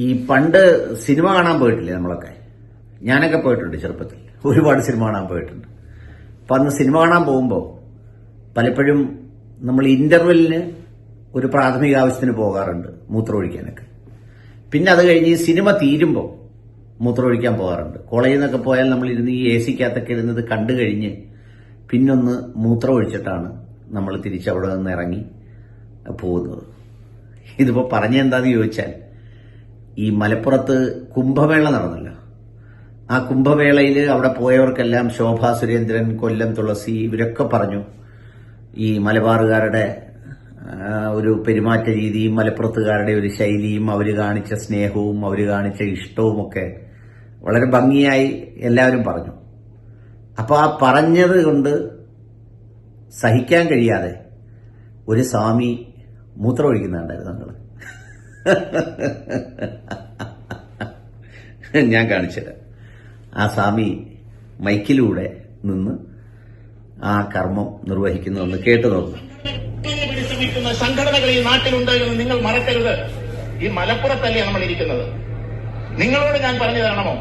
ഈ പണ്ട് സിനിമ കാണാൻ പോയിട്ടില്ലേ നമ്മളൊക്കെ? ഞാനൊക്കെ പോയിട്ടുണ്ട് ചെറുപ്പത്തിൽ, ഒരുപാട് സിനിമ കാണാൻ പോയിട്ടുണ്ട്. അപ്പം അന്ന് സിനിമ കാണാൻ പോകുമ്പോൾ പലപ്പോഴും നമ്മൾ ഇന്റർവെല്ലിന് ഒരു പ്രാഥമിക ആവശ്യത്തിന് പോകാറുണ്ട്, മൂത്രമൊഴിക്കാനൊക്കെ. പിന്നെ അത് കഴിഞ്ഞ് സിനിമ തീരുമ്പോൾ മൂത്രമൊഴിക്കാൻ പോകാറുണ്ട്. കോളേജിൽ നിന്നൊക്കെ പോയാൽ നമ്മളിരുന്ന് ഈ എ സിക്കകത്തൊക്കെ ഇരുന്നത് കണ്ടു കഴിഞ്ഞ് പിന്നൊന്ന് മൂത്രമൊഴിച്ചിട്ടാണ് നമ്മൾ തിരിച്ചവിടെ നിന്ന് ഇറങ്ങി പോകുന്നത്. ഇതിപ്പോൾ പറഞ്ഞെന്താന്ന് ചോദിച്ചാൽ, ഈ മലപ്പുറത്ത് കുംഭമേള നടന്നല്ലോ. ആ കുംഭമേളയിൽ അവിടെ പോയവർക്കെല്ലാം ശോഭാ സുരേന്ദ്രൻ, കൊല്ലം തുളസി ഇവരൊക്കെ പറഞ്ഞു ഈ മലബാറുകാരുടെ ഒരു പെരുമാറ്റ രീതിയും മലപ്പുറത്തുകാരുടെ ഒരു ശൈലിയും അവർ കാണിച്ച സ്നേഹവും അവർ കാണിച്ച ഇഷ്ടവും ഒക്കെ വളരെ ഭംഗിയായി എല്ലാവരും പറഞ്ഞു. അപ്പോൾ ആ പറഞ്ഞത് കൊണ്ട് സഹിക്കാൻ കഴിയാതെ ഒരു സ്വാമി മൂത്രമൊഴിക്കുന്നുണ്ടായിരുന്നു ഞങ്ങൾ. ഞാൻ കാണിച്ചുതരാം. ആ സ്വാമി മൈക്കിലൂടെ നിന്ന് ആ കർമ്മം നിർവഹിക്കുന്നുവെന്ന് കേട്ടു നോക്കുന്നു. സംഘടനകൾ ഈ നാട്ടിലുണ്ട് എന്ന് നിങ്ങൾ മറക്കരുത്. ഈ മലപ്പുറത്തല്ലേ നമ്മൾ ഇരിക്കുന്നത്. നിങ്ങളോട് ഞാൻ പറഞ്ഞു തരണമോ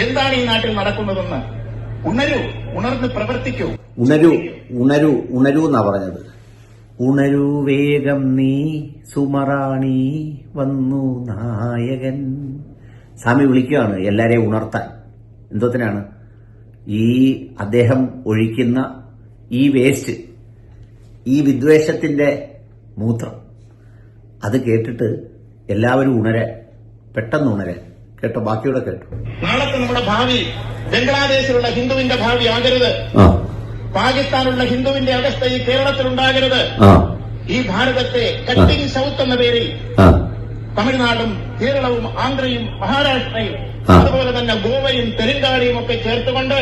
എന്താണ് ഈ നാട്ടിൽ നടക്കുന്നതെന്ന്? ഉണരൂ, ഉണർന്ന് പ്രവർത്തിക്കൂ. ഉണരൂ ഉണരൂ ഉണരൂ എന്നാ പറഞ്ഞത്. ഉണരൂ വേഗം നീ സുമറാണി വന്നു നായകൻ. സ്വാമി വിളിക്കുകയാണ് എല്ലാരെയും ഉണർത്താൻ. എന്തോത്തിനാണ്? ഈ അദ്ദേഹം ഒഴിക്കുന്ന ഈ വേസ്റ്റ്, ഈ വിദ്വേഷത്തിന്റെ മൂത്രം, അത് കേട്ടിട്ട് എല്ലാവരും ഉണരെ, പെട്ടെന്ന് ഉണരെ. കേട്ടോ? ബാക്കിയൂടെ കേട്ടോ. നാളത്തെ നമ്മുടെ ഭാവി ബംഗ്ലാദേശിലുള്ള ഹിന്ദുവിന്റെ ഭാവി ആകരുത്. പാകിസ്ഥാനുള്ള ഹിന്ദുവിന്റെ അവസ്ഥ ഈ കേരളത്തിലുണ്ടാകരുത്. ഈ ഭാരതത്തെ കട്ടിംഗ് സൗത്ത് എന്ന പേരിൽ തമിഴ്നാടും കേരളവും ആന്ധ്രയും മഹാരാഷ്ട്രയും അതുപോലെ തന്നെ ഗോവയും തെലങ്കാനയും ഒക്കെ ചേർത്തുകൊണ്ട്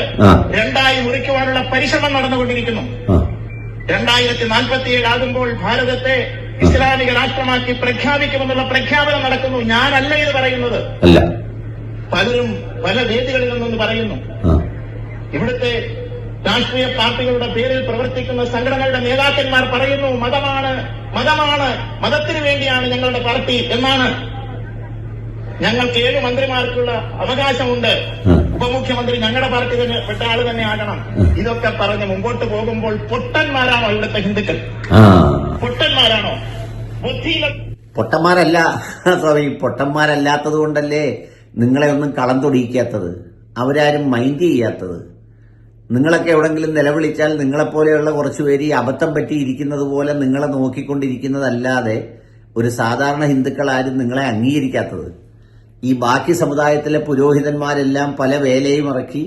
രണ്ടായി മുറിക്കുവാനുള്ള പരിശ്രമം നടന്നുകൊണ്ടിരിക്കുന്നു. 2047 ആകുമ്പോൾ ഭാരതത്തെ ഇസ്ലാമിക രാഷ്ട്രമാക്കി പ്രഖ്യാപിക്കുമെന്നുള്ള പ്രഖ്യാപനം നടക്കുന്നു. ഞാനല്ല ഇത് പറയുന്നത്, പലരും പല വേദികളിൽ നിന്നൊന്ന് പറയുന്നു. ഇവിടുത്തെ രാഷ്ട്രീയ പാർട്ടികളുടെ പേരിൽ പ്രവർത്തിക്കുന്ന സംഘടനകളുടെ നേതാക്കന്മാർ പറയുന്നു മതമാണ്, മതമാണ്, മതത്തിനു വേണ്ടിയാണ് ഞങ്ങളുടെ പാർട്ടി എന്നാണ്. ഞങ്ങൾക്ക് 7 മന്ത്രിമാർക്കുള്ള അവകാശമുണ്ട്. ഉപമുഖ്യമന്ത്രി ഞങ്ങളുടെ പാർട്ടി തന്നെ പെട്ട ആള് തന്നെ ആകണം. ഇതൊക്കെ പറഞ്ഞ് മുമ്പോട്ട് പോകുമ്പോൾ പൊട്ടന്മാരാണോ ഇവിടുത്തെ ഹിന്ദുക്കൾ? പൊട്ടന്മാരാണോ? പൊട്ടന്മാരല്ല സ്വാമി. പൊട്ടന്മാരല്ലാത്തത് കൊണ്ടല്ലേ നിങ്ങളെ ഒന്നും കളം തൊടിയിക്കാത്തത്, അവരാരും മൈൻഡ് ചെയ്യാത്തത്. നിങ്ങളൊക്കെ എവിടെങ്കിലും നിലവിളിച്ചാൽ നിങ്ങളെപ്പോലെയുള്ള കുറച്ചുപേര് ഈ അബദ്ധം പറ്റിയിരിക്കുന്നത് പോലെ നിങ്ങളെ നോക്കിക്കൊണ്ടിരിക്കുന്നതല്ലാതെ ഒരു സാധാരണ ഹിന്ദുക്കളാരും നിങ്ങളെ അംഗീകരിക്കാത്തത്. ഈ ബാക്കി സമുദായത്തിലെ പുരോഹിതന്മാരെല്ലാം പല വേലയും ഇറക്കി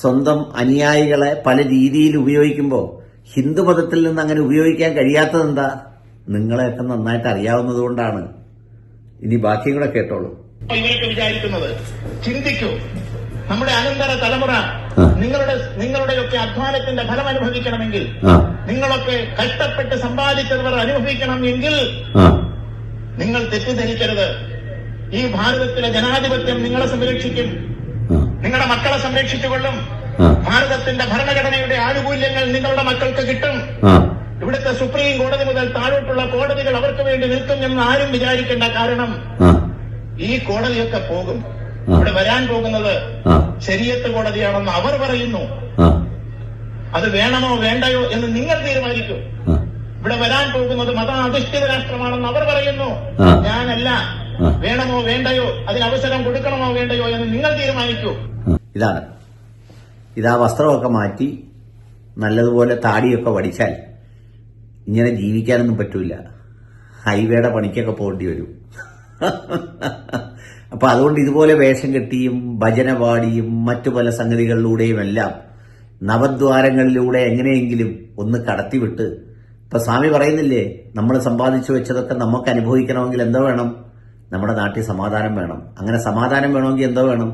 സ്വന്തം അനുയായികളെ പല രീതിയിൽ ഉപയോഗിക്കുമ്പോൾ ഹിന്ദുമതത്തിൽ നിന്ന് അങ്ങനെ ഉപയോഗിക്കാൻ കഴിയാത്തതെന്താ? നിങ്ങളെയൊക്കെ നന്നായിട്ട് അറിയാവുന്നത് കൊണ്ടാണ്. ഇനി ബാക്കിയും കൂടെ കേട്ടോളൂ. ഇവരൊക്കെ വിചാരിക്കുന്നത് ചിന്തിക്കൂ. നമ്മുടെ അനന്തര തലമുറ നിങ്ങളുടെയൊക്കെ അധ്വാനത്തിന്റെ ഫലം അനുഭവിക്കണമെങ്കിൽ, നിങ്ങളൊക്കെ കഷ്ടപ്പെട്ട് സമ്പാദിച്ചവർ അനുഭവിക്കണം എങ്കിൽ നിങ്ങൾ തെറ്റിദ്ധരിക്കരുത്. ഈ ഭാരതത്തിലെ ജനാധിപത്യം നിങ്ങളെ സംരക്ഷിക്കും, നിങ്ങളുടെ മക്കളെ സംരക്ഷിച്ചുകൊള്ളും. ഭാരതത്തിന്റെ ഭരണഘടനയുടെ ആനുകൂല്യങ്ങൾ നിങ്ങളുടെ മക്കൾക്ക് കിട്ടും. ഇവിടുത്തെ സുപ്രീം കോടതി മുതൽ താഴോട്ടുള്ള കോടതികൾ അവർക്ക് വേണ്ടി നിൽക്കും എന്ന് ആരും വിചാരിക്കേണ്ട. കാരണം ഈ കോടതിയൊക്കെ പോകും. ഇവിടെ വരാൻ പോകുന്നത് ശരീഅത്ത് കോടതിയാണെന്ന് അവർ പറയുന്നു. അത് വേണമോ വേണ്ടയോ എന്ന് നിങ്ങൾ തീരുമാനിക്കൂ. ഇവിടെ വരാൻ പോകുന്നത് മതാധിഷ്ഠിത രാഷ്ട്രമാണെന്ന് അവർ പറയുന്നു. ഞാനല്ല. വേണമോ വേണ്ടയോ, അതിന് അവസരം കൊടുക്കണമോ വേണ്ടയോ എന്ന് നിങ്ങൾ തീരുമാനിക്കൂ. ഇതാ വസ്ത്രമൊക്കെ മാറ്റി നല്ലതുപോലെ താടിയൊക്കെ വടിച്ചാൽ ഇങ്ങനെ ജീവിക്കാനൊന്നും പറ്റൂല. ഹൈവേയുടെ പണിക്കൊക്കെ പോകേണ്ടി വരും. അപ്പൊ അതുകൊണ്ട് ഇതുപോലെ വേഷം കെട്ടിയും ഭജന പാടിയും മറ്റു പല സംഗതികളിലൂടെയും എല്ലാം നവദ്വാരങ്ങളിലൂടെ എങ്ങനെയെങ്കിലും ഒന്ന് കടത്തിവിട്ട്, ഇപ്പൊ സ്വാമി പറയുന്നില്ലേ, നമ്മൾ സമ്പാദിച്ചു വെച്ചതൊക്കെ നമുക്ക് അനുഭവിക്കണമെങ്കിൽ എന്തോ വേണം? നമ്മുടെ നാട്ടിൽ സമാധാനം വേണം. അങ്ങനെ സമാധാനം വേണമെങ്കിൽ എന്തോ വേണം?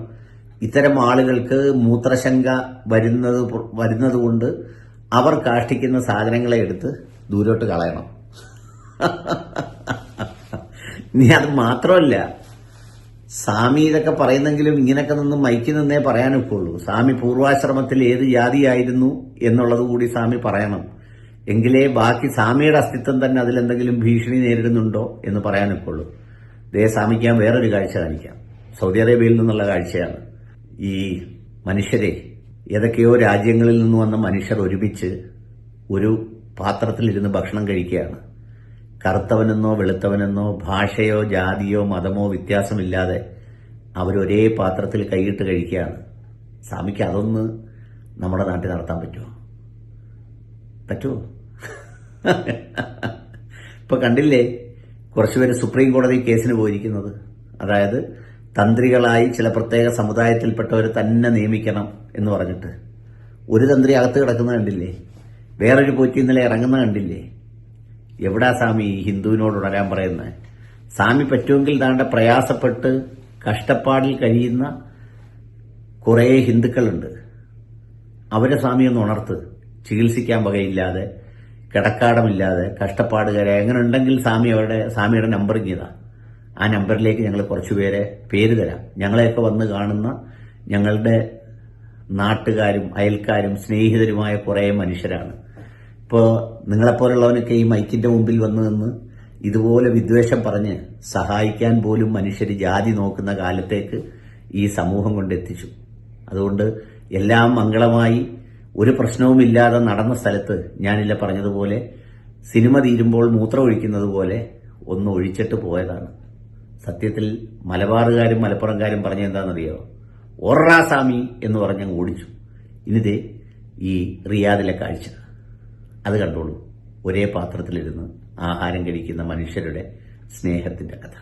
ഇത്തരം ആളുകൾക്ക് മൂത്രശങ്ക വരുന്നത് കൊണ്ട് അവർ കാഷ്ടിക്കുന്ന സാധനങ്ങളെ എടുത്ത് ദൂരോട്ട് കളയണം. ഇനി അത് മാത്രമല്ല, സ്വാമി ഇതൊക്കെ പറയുന്നെങ്കിലും ഇങ്ങനെയൊക്കെ നിന്ന് മൈക്കിൽ നിന്നേ പറയാനൊക്കുള്ളൂ. സ്വാമി പൂർവാശ്രമത്തിൽ ഏത് ജാതിയായിരുന്നു എന്നുള്ളത് കൂടി സ്വാമി പറയണം. എങ്കിലേ ബാക്കി സ്വാമിയുടെ അസ്തിത്വം തന്നെ അതിലെന്തെങ്കിലും ഭീഷണി നേരിടുന്നുണ്ടോ എന്ന് പറയാനൊക്കുള്ളൂ. സ്വാമിക്ക് ഞാൻ വേറൊരു കാഴ്ച കാണിക്കാം. സൗദി അറേബ്യയിൽ നിന്നുള്ള കാഴ്ചയാണ്. ഈ മനുഷ്യരെ ഏതൊക്കെയോ രാജ്യങ്ങളിൽ നിന്ന് വന്ന മനുഷ്യർ ഒരുമിച്ച് ഒരു പാത്രത്തിലിരുന്ന് ഭക്ഷണം കഴിക്കുകയാണ്. കറുത്തവനെന്നോ വെളുത്തവനെന്നോ ഭാഷയോ ജാതിയോ മതമോ വ്യത്യാസമില്ലാതെ അവരൊരേ പാത്രത്തിൽ കൈയിട്ട് കഴിക്കുകയാണ്. സ്വാമിക്ക് അതൊന്ന് നമ്മുടെ നാട്ടിൽ നടത്താൻ പറ്റുമോ? ഇപ്പൊ കണ്ടില്ലേ, കുറച്ചുപേര് സുപ്രീം കോടതി കേസിന് പോയിരിക്കുന്നത്. അതായത് തന്ത്രികളായി ചില പ്രത്യേക സമുദായത്തിൽപ്പെട്ടവർ തന്നെ നിയമിക്കണം എന്ന് പറഞ്ഞിട്ട് ഒരു തന്ത്രി അകത്ത് കിടക്കുന്നത് കണ്ടില്ലേ? വേറൊരു പോറ്റി ഇന്നലെ ഇറങ്ങുന്നത് കണ്ടില്ലേ? എവിടാ സ്വാമി ഹിന്ദുവിനോട് ഉണരാൻ പറയുന്നത്? സ്വാമി പറ്റുമെങ്കിൽ താണ്ടെ പ്രയാസപ്പെട്ട് കഷ്ടപ്പാടിൽ കഴിയുന്ന കുറേ ഹിന്ദുക്കളുണ്ട്. അവരെ സ്വാമി ഒന്ന് ഉണർത്ത്. ചികിത്സിക്കാൻ വകയില്ലാതെ, കിടക്കാടമില്ലാതെ, കഷ്ടപ്പാടുകാരെ എങ്ങനെ ഉണ്ടെങ്കിൽ സ്വാമിയുടെ നമ്പർ ചെയ്താ ആ നമ്പറിലേക്ക് ഞങ്ങൾ കുറച്ചുപേരെ പേര് തരാം. ഞങ്ങളെയൊക്കെ വന്ന് കാണുന്ന ഞങ്ങളുടെ നാട്ടുകാരും അയൽക്കാരും സ്നേഹിതരുമായ കുറേ മനുഷ്യരാണ്. ഇപ്പോൾ നിങ്ങളെപ്പോലുള്ളവനൊക്കെ ഈ മൈക്കിന്റെ മുമ്പിൽ വന്നു നിന്ന് ഇതുപോലെ വിദ്വേഷം പറഞ്ഞ് സഹായിക്കാൻ പോലും മനുഷ്യർ ജാതി നോക്കുന്ന കാലത്തേക്ക് ഈ സമൂഹം കൊണ്ടെത്തിച്ചു. അതുകൊണ്ട് എല്ലാം മംഗളമായി ഒരു പ്രശ്നവുമില്ലാതെ നടന്ന സ്ഥലത്ത് ഞാനില്ല പറഞ്ഞതുപോലെ സിനിമ തീരുമ്പോൾ മൂത്രം ഒഴിക്കുന്നത് പോലെ ഒന്ന് ഒഴിച്ചിട്ട് പോയതാണ്. സത്യത്തിൽ മലബാറുകാരും മലപ്പുറംകാരും പറഞ്ഞ എന്താണെന്നറിയോ? ഒറാ സ്വാമി എന്ന് പറഞ്ഞങ്ങ് ഓടിച്ചു. ഇനിതേ ഈ റിയാദിലെ കാഴ്ച അത് കണ്ടോളൂ. ഒരേ പാത്രത്തിലിരുന്ന് ആഹാരം കഴിക്കുന്ന മനുഷ്യരുടെ സ്നേഹത്തിന്റെ കഥ.